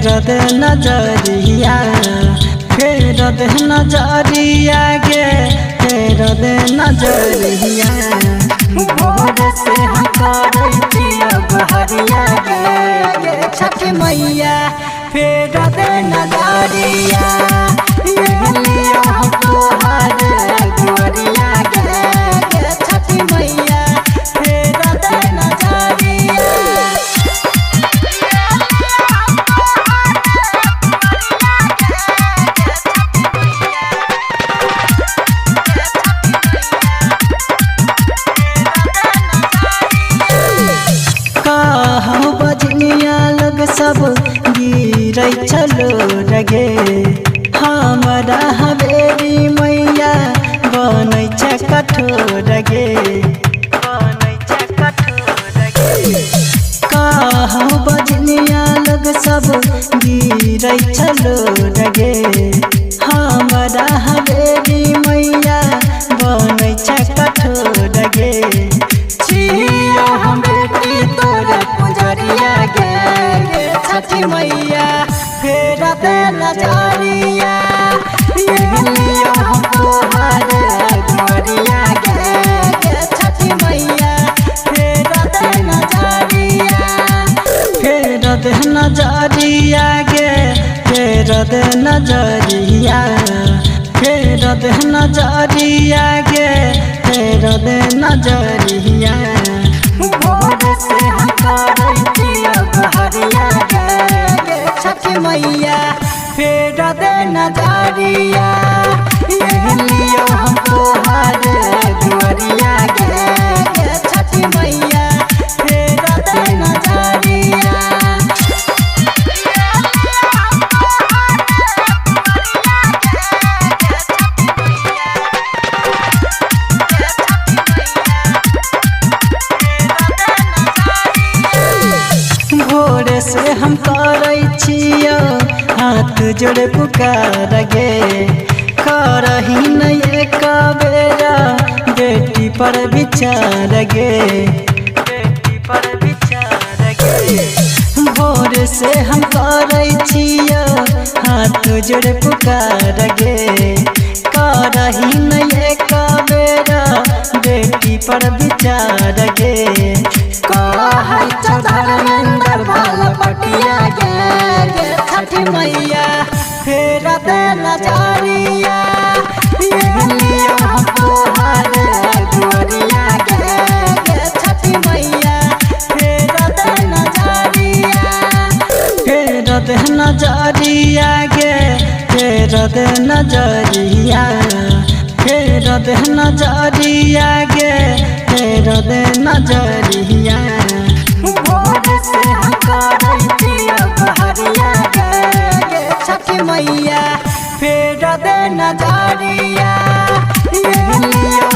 फेर दे नजरिया, फेर दे नजरिया गे, फेर दे नजरिया। भोर से हम करै छियै बहरिया गे, छठी मैया फेर दे नजरिया। लियो हम तोहर दुआरिया गे, छठी मैया फेर दे नजरिया। कहूँ बजनिया लोग सब गिरै छलो रगे, हमरा हवेली मैया बनै छै कठोर गे, बनै छै कठोर गे। कहूँ बजनिया लोग सब गिरै छलो रगे, हमरा हवेली मैया बनै छै कठोर गे। छियो हम बेटी तोरे पुजरिया गे, छठी मैया फेर दे नजरिया। लियो हम तोहर दुआरिया गे, छठी मैया फेर दे नजरिया। फेर दे नजरिया गे, फेर दे नजरिया, फेर दे नजरिया गे, फेर दे नजरिया। भोर से हम करै छियै बहरिया गे, छठी मैया फेर दे नजरिया। लियो हम तोहर दुआरिया गे, छठी मैया फेर दे नजरिया। भोर से हम करै छियै हाथ जोड़े पुकार गे, करही नहीं एक बेरा बेटी पर विचार गे, बेटी पर विचार गे। भोर से हम करै छियै हाथ जोड़े पुकार गे, करही नहीं एक बेरा बेटी पर विचार गे। कहै छ धर्मेंद्र भाल पटिया गे, छठी मैया फेर दे नजरिया। लियो हम तोहर दुआरिया गे, छठी मैया फेर दे नजरिया। फेर दे नजरिया गे, फेर दे नजरिया, फेर दे नजरिया गे, फेर दे नजरिया। भोर से हम करै छियै बहरिया गे, छठी मैया फेर दे नजरिया। लियो